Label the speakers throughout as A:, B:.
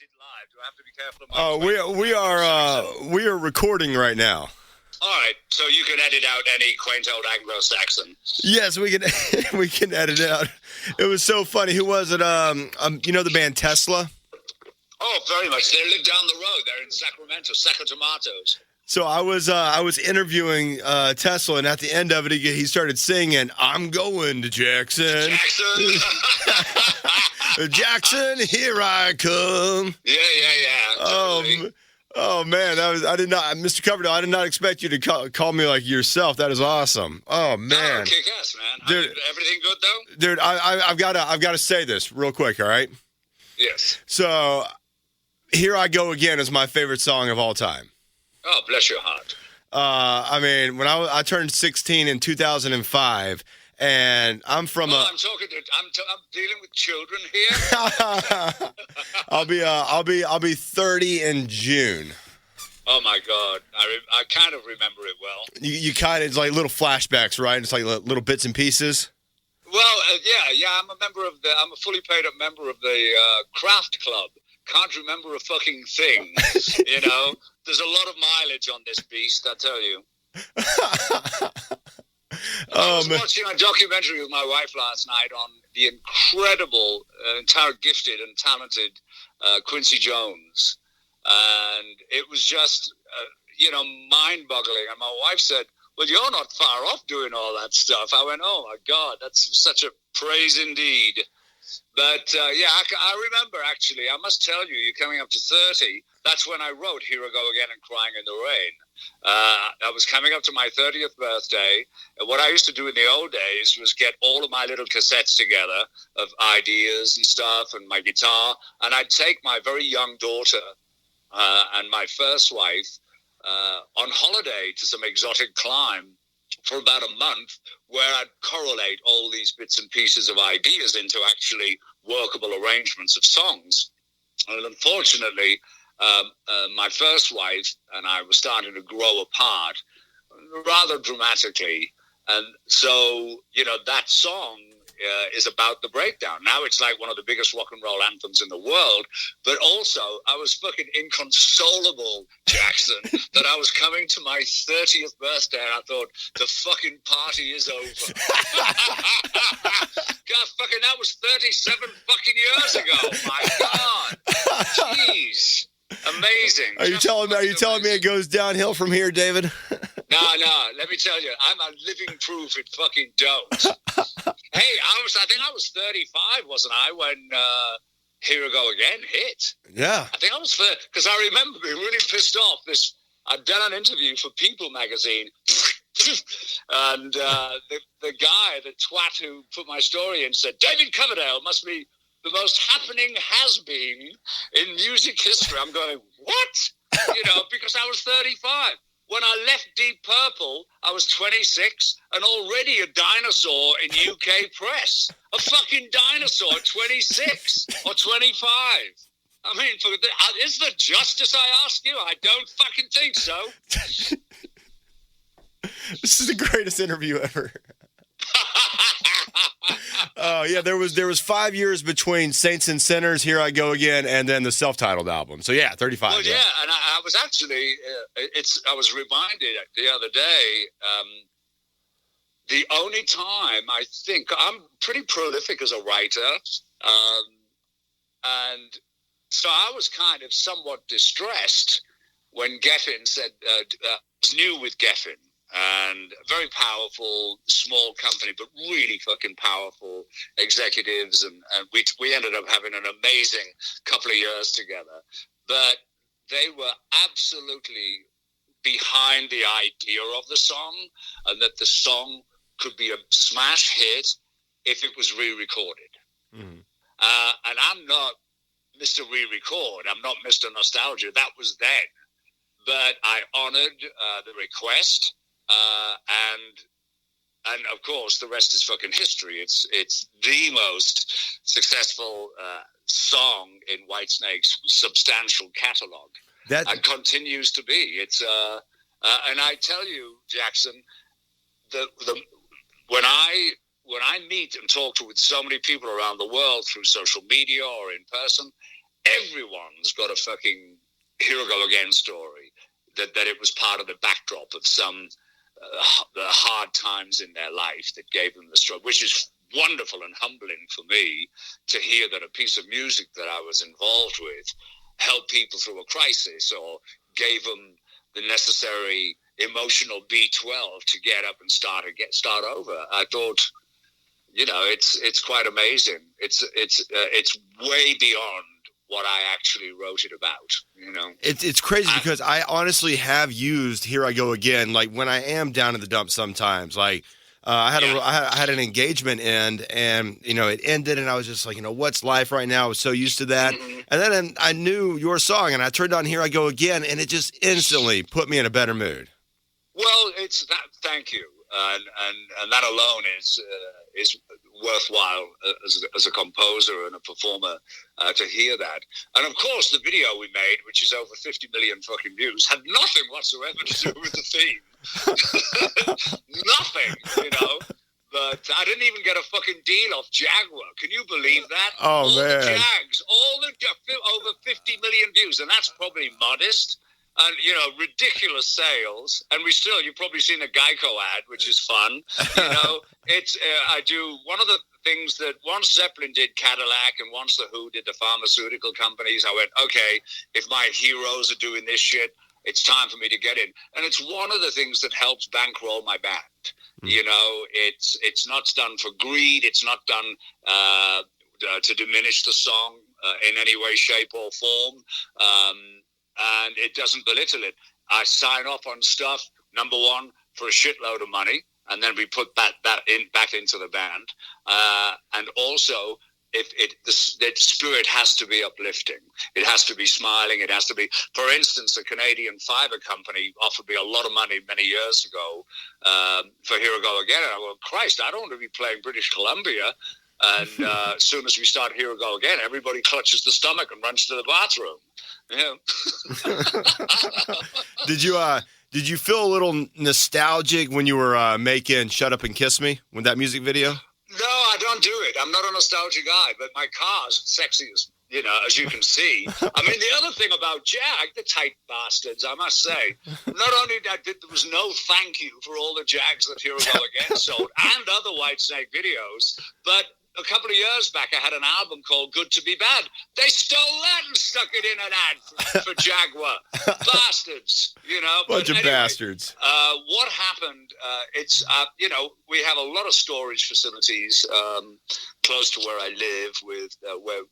A: it live? Do I have to be careful?
B: We are recording right now.
A: All right, so you can edit out any quaint old Anglo-Saxon.
B: Yes, we can. We can edit it out. It was so funny. Who was it? You know the band Tesla?
A: Oh, very much. They live down the road. They're in Sacramento, Tomatoes.
B: So I was interviewing Tesla, and at the end of it, he started singing, "I'm going to Jackson."
A: Jackson.
B: Jackson, here I come.
A: Yeah. Totally.
B: Oh man, Mr. Coverdale, I did not expect you to call me like yourself. That is awesome. Oh man,
A: kick ass, man.
B: Dude,
A: everything good though?
B: Dude, I've got to say this real quick. All right.
A: Yes.
B: So, "Here I Go Again" is my favorite song of all time.
A: Oh, bless your heart.
B: I mean, when I turned 16 in 2005. And I'm from
A: I'm dealing with children here.
B: I'll be 30 in June.
A: Oh my God, I kind of remember it well.
B: You kind of, it's like little flashbacks, right? It's like little bits and pieces.
A: Well, yeah. I'm a fully paid up member of the craft club. Can't remember a fucking thing. You know, there's a lot of mileage on this beast, I tell you. I was watching a documentary with my wife last night on the incredible, gifted and talented Quincy Jones. And it was just, mind-boggling. And my wife said, "Well, you're not far off doing all that stuff." I went, "Oh, my God, that's such a praise indeed." But, I remember, actually, I must tell you, you're coming up to 30. That's when I wrote "Here I Go Again" and "Crying in the Rain." I was coming up to my 30th birthday, and what I used to do in the old days was get all of my little cassettes together of ideas and stuff and my guitar, and I'd take my very young daughter and my first wife on holiday to some exotic clime for about a month, where I'd correlate all these bits and pieces of ideas into actually workable arrangements of songs. And unfortunately, my first wife and I were starting to grow apart rather dramatically. And so, that song is about the breakdown. Now it's like one of the biggest rock and roll anthems in the world. But also, I was fucking inconsolable, Jackson, that I was coming to my 30th birthday and I thought, the fucking party is over. God, fucking, that was 37 fucking years ago. My God. Jeez. Amazing.
B: Are you telling me it goes downhill from here, David?
A: No. Let me tell you, I'm a living proof it fucking don't. Hey, I think I was 35, wasn't I, when "Here I Go Again" hit?
B: Yeah.
A: I think I was 30, because I remember being really pissed off. I'd done an interview for People magazine, and the guy, the twat who put my story in, said, "David Coverdale must be the most happening has-been in music history." I'm going, what? Because I was 35. When I left Deep Purple, I was 26 and already a dinosaur in UK press. A fucking dinosaur at 26 or 25. I mean, is there justice, I ask you? I don't fucking think so.
B: This is the greatest interview ever. Yeah, there was 5 years between Saints and Sinners, "Here I Go Again," and then the self-titled album. So yeah, 35.
A: Well, yeah, and I was actually, I was reminded the other day, the only time I think, I'm pretty prolific as a writer, and so I was kind of somewhat distressed when Geffen said, I was new with Geffen, and a very powerful, small company, but really fucking powerful executives. And we ended up having an amazing couple of years together. But they were absolutely behind the idea of the song, and that the song could be a smash hit if it was re-recorded. Mm. And I'm not Mr. Re-Record. I'm not Mr. Nostalgia. That was then. But I honored the request. And of course, the rest is fucking history. It's the most successful song in Whitesnake's substantial catalog, and continues to be. It's and I tell you, Jackson, when I meet and talk with so many people around the world through social media or in person, everyone's got a fucking Here I Go Again story, that it was part of the backdrop of some the hard times in their life that gave them the struggle, which is wonderful and humbling for me to hear that a piece of music that I was involved with helped people through a crisis or gave them the necessary emotional B12 to get up and start over. I thought, it's quite amazing. It's way beyond what I actually wrote it about.
B: It's crazy because I honestly have used Here I Go Again, like when I am down in the dumps sometimes. Like I had an engagement end, and it ended, and I was just like, what's life right now? I was so used to that.
A: Mm-hmm.
B: And then I knew your song, and I turned on Here I Go Again, and it just instantly put me in a better mood.
A: Well, it's that. Thank you, and that alone is worthwhile as a composer and a performer to hear that. And of course, the video we made, which is over 50 million fucking views, had nothing whatsoever to do with the theme. Nothing, But I didn't even get a fucking deal off Jaguar. Can you believe that?
B: Oh,
A: all
B: man.
A: The Jags, over 50 million views, and that's probably modest. And, ridiculous sales. And you've probably seen a Geico ad, which is fun. I do one of the things that once Zeppelin did Cadillac and once The Who did the pharmaceutical companies, I went, okay, if my heroes are doing this shit, it's time for me to get in. And it's one of the things that helps bankroll my band. It's not done for greed. It's not done to diminish the song in any way, shape, or form. And it doesn't belittle it. I sign off on stuff, number one, for a shitload of money, and then we put that back into the band. And also, the spirit has to be uplifting. It has to be smiling. It has to be, for instance, a Canadian fiber company offered me a lot of money many years ago for Here I Go Again. And I went, Christ, I don't want to be playing British Columbia. And as soon as we start Here I Go Again, everybody clutches the stomach and runs to the bathroom. Yeah.
B: Did you feel a little nostalgic when you were making Shut Up and Kiss Me with that music video?
A: No, I don't do it. I'm not a nostalgia guy, but my car's sexy as you can see. I mean, the other thing about Jag, the tight bastards, I must say, not only that there was no thank you for all the Jags that Here I Go Again sold and other Whitesnake videos, but a couple of years back, I had an album called Good to Be Bad. They stole that and stuck it in an ad for Jaguar. Bastards,
B: Bunch of bastards.
A: What happened, we have a lot of storage facilities close to where I live where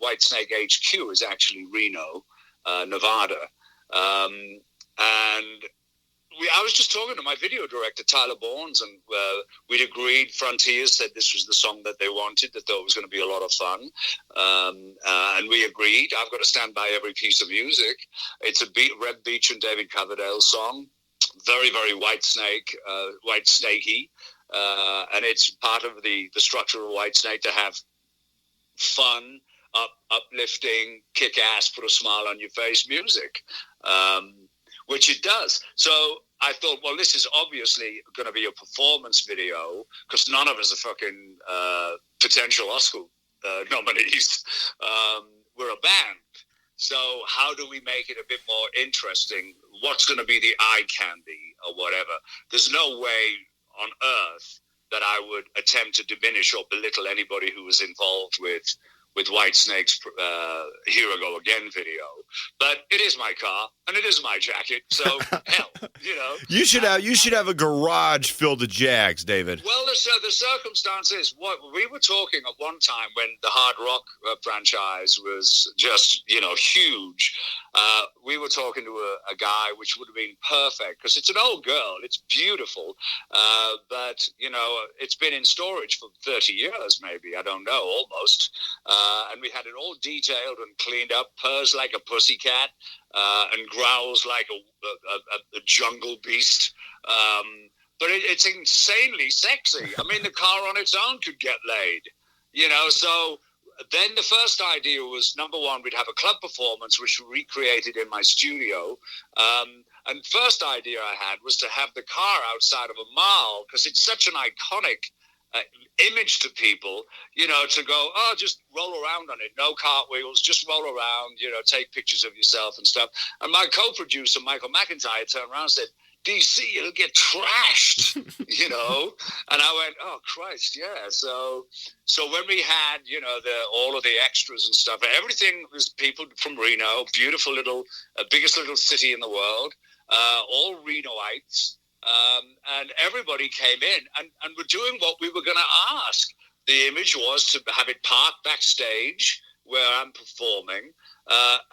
A: Whitesnake HQ is actually Reno, Nevada. And I was just talking to my video director, Tyler Bournes, and we'd agreed, Frontiers said this was the song that they wanted, that thought it was going to be a lot of fun. And we agreed. I've got to stand by every piece of music. It's a Red Beach and David Coverdale song. Very, very Whitesnake, Whitesnakey. And it's part of the structure of Whitesnake to have fun, uplifting, kick-ass, put a smile on your face music. Which it does. So I thought, well, this is obviously going to be a performance video because none of us are fucking potential Oscar nominees. We're a band. So how do we make it a bit more interesting? What's going to be the eye candy or whatever? There's no way on earth that I would attempt to diminish or belittle anybody who was involved with Whitesnake's Here I Go Again video. But it is my car and it is my jacket, so hell, You should have a garage filled with Jags, David. Well, the circumstance is, what we were talking at one time when the hard rock franchise was just, huge. We were talking to a guy, which would have been perfect because it's an old girl. It's beautiful. But, it's been in storage for 30 years, maybe. I don't know, almost. And we had it all detailed and cleaned up, purrs like a pussycat, and growls like a jungle beast. But it's insanely sexy. I mean, the car on its own could get laid, so then the first idea was, number one, we'd have a club performance, which we recreated in my studio. And first idea I had was to have the car outside of a mall because it's such an iconic image to people, to go, oh, just roll around on it. No cartwheels, just roll around, take pictures of yourself and stuff. And my co-producer, Michael McIntyre, turned around and said, DC, it'll get trashed, And I went, oh, Christ, yeah. So when we had, all of the extras and stuff, everything was people from Reno, beautiful little, biggest little city in the world, all Renoites. And everybody came in and were doing what we were going to ask. The image was to have it parked backstage where I'm performing,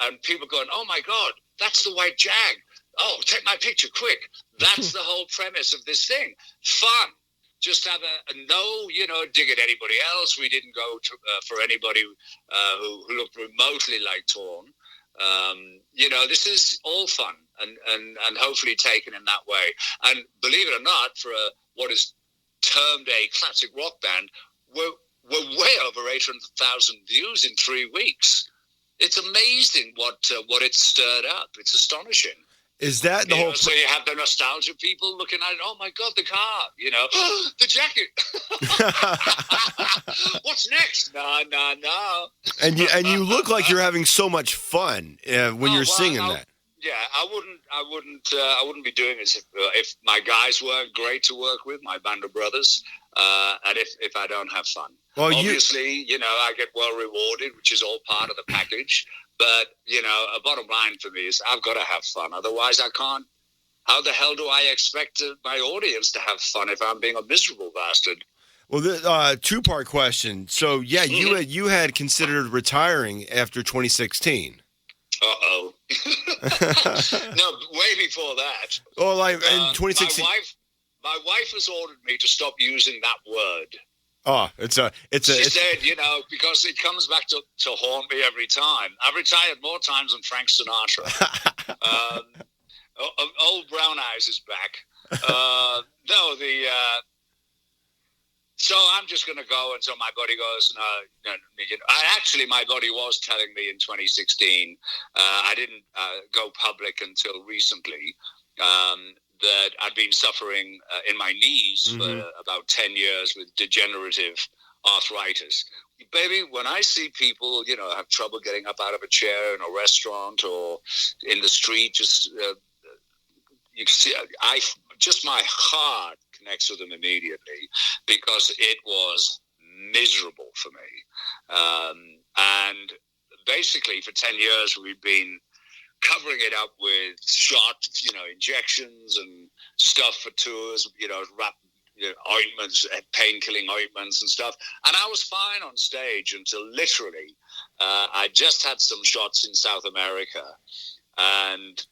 A: and people going, oh, my God, that's the white Jag. Oh, take my picture, quick. That's the whole premise of this thing. Fun. Just have a no, dig at anybody else. We didn't go for anybody who looked remotely like Torn. This is all fun and hopefully taken in that way. And believe it or not, for what is termed a classic rock band, we're way over 800,000 views in 3 weeks. It's amazing what it's stirred up. It's astonishing.
B: Is that the whole?
A: So you have the nostalgia people looking at it. Oh my God, the car! The jacket. What's next? No.
B: And you look like you're having so much fun when you're singing that.
A: Yeah, I wouldn't be doing this if my guys weren't great to work with, my band of brothers, and if I don't have fun. Well, obviously, I get well rewarded, which is all part of the package. But, a bottom line for me is I've got to have fun. Otherwise, I can't. How the hell do I expect my audience to have fun if I'm being a miserable bastard?
B: Well, two-part question. So, yeah, you had considered retiring after 2016.
A: Uh-oh. No, way before that.
B: Well, like in 2016.
A: My wife has ordered me to stop using that word.
B: Oh, she said,
A: because it comes back to haunt me every time. I've retired more times than Frank Sinatra. Old Brown Eyes is back. So I'm just going to go until my body goes, no. Actually, my body was telling me in 2016, I didn't go public until recently, that I'd been suffering in my knees for about 10 years with degenerative arthritis. Baby, when I see people, have trouble getting up out of a chair in a restaurant or in the street, just you see, my heart connects with them immediately because it was miserable for me. And basically, for 10 years, we've been covering it up with shots, injections and stuff for tours, ointments, pain-killing ointments and stuff. And I was fine on stage until literally I just had some shots in South America and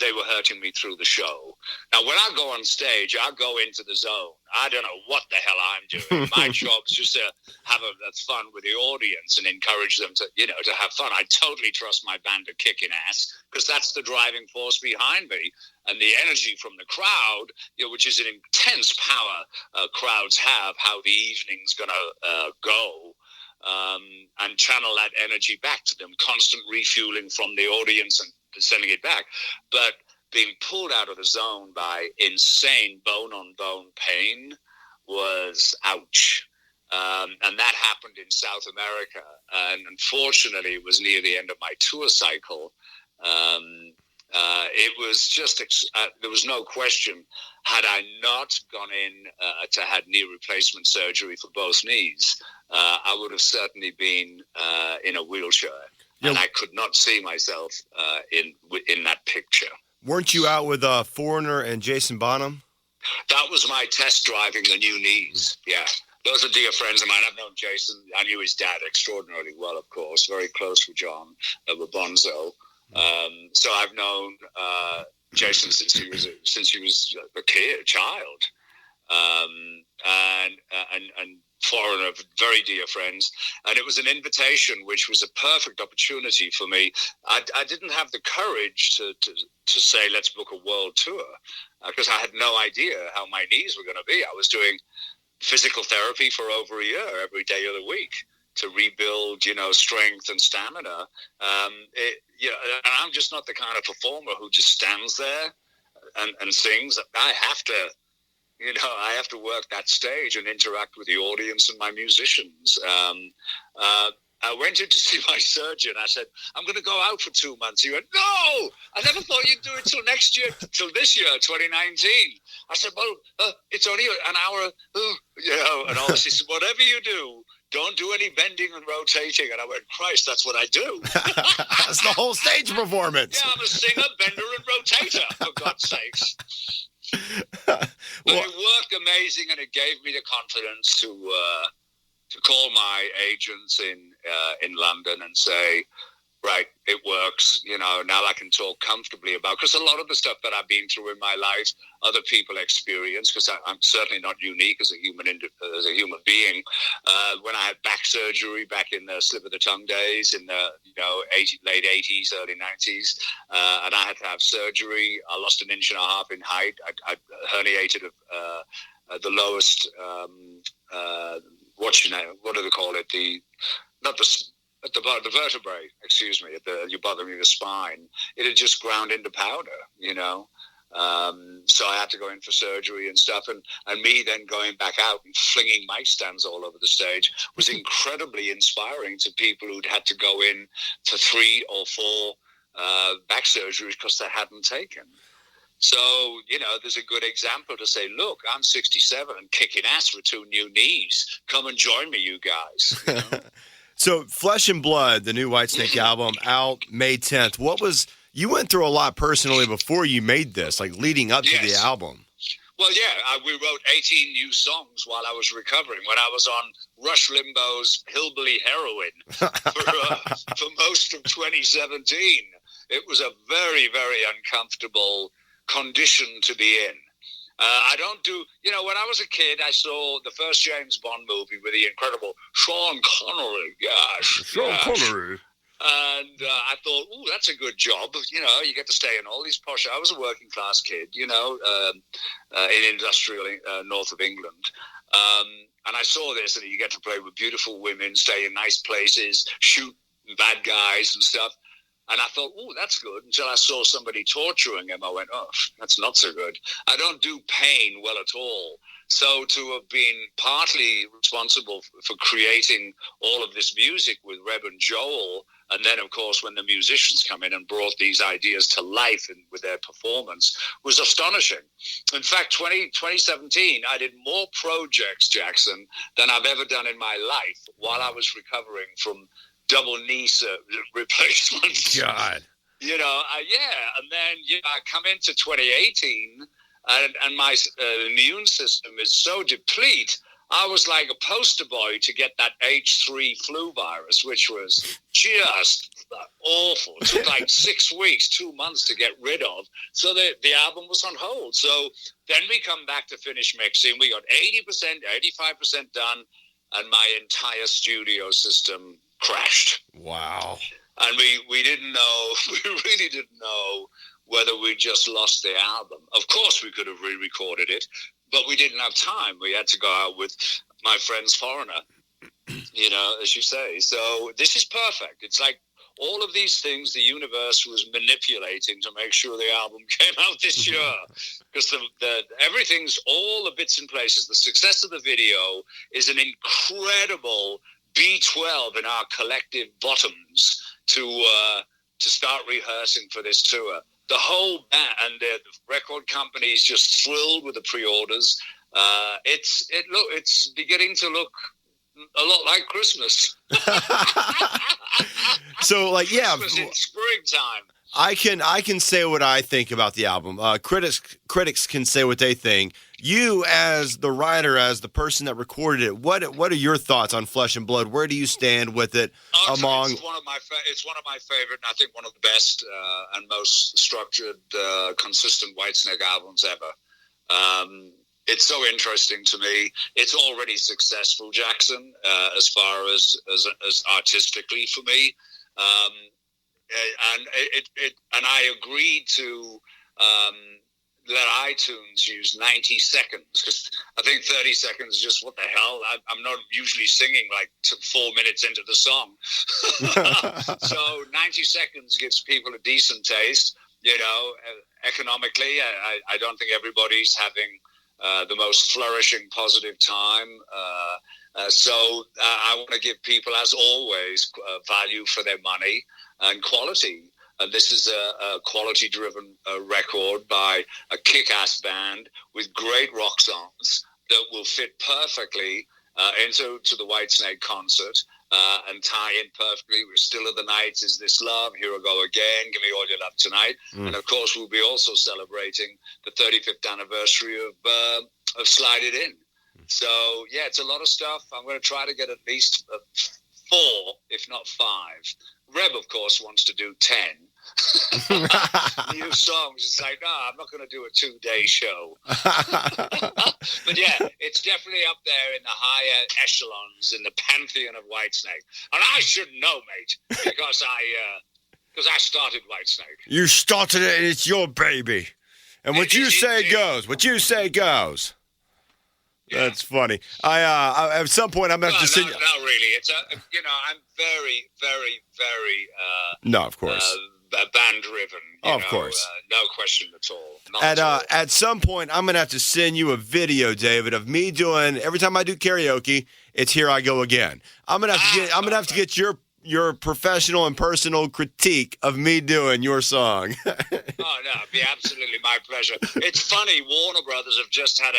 A: they were hurting me through the show. Now, when I go on stage, I go into the zone. I don't know what the hell I'm doing. My job's just to have a fun with the audience and encourage them to, to have fun. I totally trust my band to kick in ass because that's the driving force behind me. And the energy from the crowd, which is an intense power crowds have, how the evening's going to go. And channel that energy back to them, constant refueling from the audience and sending it back. But being pulled out of the zone by insane bone-on-bone pain was ouch. And that happened in South America. And unfortunately, it was near the end of my tour cycle. It was just, there was no question, had I not gone in to had knee replacement surgery for both knees, I would have certainly been in a wheelchair. And I could not see myself in that picture.
B: Weren't you out with Foreigner and Jason Bonham?
A: That was my test driving the new knees. Yeah. Those are dear friends of mine. I've known Jason. I knew his dad extraordinarily well, of course. Very close with John, with Bonzo. So I've known Jason since he was a child. And Foreigner, very dear friends, and it was an invitation, which was a perfect opportunity for me. I didn't have the courage to say, let's book a world tour, because I had no idea how my knees were going to be. I was doing physical therapy for over a year, every day of the week, to rebuild, strength and stamina. And I'm just not the kind of performer who just stands there and sings. I have to I have to work that stage and interact with the audience and my musicians. I went in to see my surgeon. I said, I'm going to go out for 2 months. He went, no, I never thought you'd do it till next year, till this year, 2019. I said, well, it's only an hour, and all this. He said, whatever you do, don't do any bending and rotating. And I went, Christ, that's what I do.
B: That's the whole stage performance.
A: Yeah, I'm a singer, bender, and rotator, for God's sakes. But it worked amazing, and it gave me the confidence to call my agents in London and say, right, it works. Now I can talk comfortably about, because a lot of the stuff that I've been through in my life, other people experience, because I'm certainly not unique as a human being. When I had back surgery back in the slip of the tongue days in the late 80s, early 90s, and I had to have surgery. I lost 1.5 inches in height. I herniated the lowest. What do they call it? The vertebrae, excuse me, you're bothering the spine. It had just ground into powder, So I had to go in for surgery and stuff. And me then going back out and flinging mic stands all over the stage was incredibly inspiring to people who'd had to go in for 3 or 4 back surgeries because they hadn't taken. So, there's a good example to say, look, I'm 67 and kicking ass with 2 new knees. Come and join me, you guys.
B: So, Flesh and Blood, the new Whitesnake album, out May 10th. You went through a lot personally before you made this, like leading up to the album.
A: Well, yeah, we wrote 18 new songs while I was recovering, when I was on Rush Limbaugh's Hillbilly Heroin for most of 2017. It was a very, very uncomfortable condition to be in. I don't do, when I was a kid, I saw the first James Bond movie with the incredible Sean Connery.
B: Connery.
A: And I thought, that's a good job. You get to stay in all these posh. I was a working class kid, in industrial north of England. And I saw this, and you get to play with beautiful women, stay in nice places, shoot bad guys and stuff. And I thought, that's good, until I saw somebody torturing him. I went, that's not so good. I don't do pain well at all. So to have been partly responsible for creating all of this music with Reb and Joel, and then, of course, when the musicians come in and brought these ideas to life and with their performance, was astonishing. In fact, 2017, I did more projects, Jackson, than I've ever done in my life while I was recovering from double knee replacements.
B: God.
A: And then I come into 2018 and my immune system is so depleted. I was like a poster boy to get that H3 flu virus, which was just awful. It took like 6 weeks, 2 months to get rid of. So the album was on hold. So then we come back to finish mixing. We got 80%, 85% done, and my entire studio system crashed.
B: Wow.
A: And we didn't know, we really didn't know whether we just lost the album. Of course we could have re-recorded it, but we didn't have time. We had to go out with my friend's Foreigner, as you say. So this is perfect. It's like all of these things the universe was manipulating to make sure the album came out this year. Because everything's, all the bits and places. The success of the video is an incredible B12 in our collective bottoms to start rehearsing for this tour. The whole band and the record company is just thrilled with the pre-orders. It's beginning to look a lot like Christmas.
B: So,
A: Christmas in springtime.
B: I can say what I think about the album. Critics can say what they think. You, as the writer, as the person that recorded it, what are your thoughts on Flesh and Blood? Where do you stand with it?
A: It's one of my favorite, and I think one of the best and most structured, consistent Whitesnake albums ever. It's so interesting to me. It's already successful, Jackson, as far as artistically for me. And I agreed to let iTunes use 90 seconds, because I think 30 seconds is just, what the hell? I'm not usually singing like 4 minutes into the song. So 90 seconds gives people a decent taste. Economically, I don't think everybody's having the most flourishing, positive time. So I want to give people, as always, value for their money and quality. And this is a quality-driven record by a kick-ass band with great rock songs that will fit perfectly into the Whitesnake concert and tie in perfectly with Still of the Night, Is This Love, Here I Go Again, Give Me All Your Love Tonight. And, of course, we'll be also celebrating the 35th anniversary of Slide It In. So, yeah, it's a lot of stuff. I'm going to try to get at least 4, if not 5. Reb, of course, wants to do 10 new songs. It's like, no, I'm not going to do a 2-day show. But yeah, it's definitely up there in the higher echelons in the pantheon of Whitesnake. And I should know, mate, because I started Whitesnake.
B: You started it, and it's your baby. And what you say goes. What you say goes. Yeah. That's funny. I at some point I'm going to have to sing.
A: Not really. It's I'm very, very, very.
B: No, of course.
A: Band driven.
B: Of course.
A: No question at all.
B: At some point I'm going to have to send you a video, David, of me doing every time I do karaoke. It's Here I Go Again. I'm going to have to get your professional and personal critique of me doing your song.
A: Oh no, it'd be absolutely my pleasure. It's funny. Warner Brothers have just had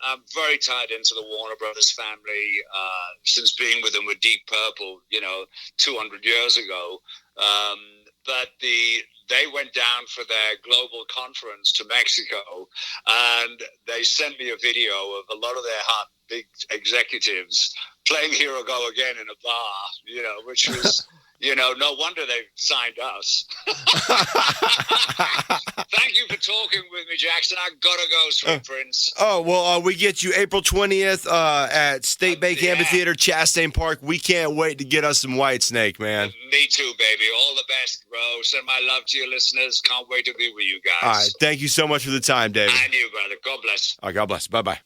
A: I'm very tied into the Warner Brothers family since being with them with Deep Purple, 200 years ago. But they went down for their global conference to Mexico, and they sent me a video of a lot of their big executives playing Here I Go Again in a bar, which was... no wonder they signed us. Thank you for talking with me, Jackson. I gotta go, sweet prince.
B: Oh, well, we get you April 20th at State Bank Amphitheater, Chastain Park. We can't wait to get us some Whitesnake, man.
A: Me too, baby. All the best, bro. Send my love to your listeners. Can't wait to be with you guys.
B: All right. Thank you so much for the time, David.
A: And you, brother. God bless.
B: All right, God bless. Bye-bye.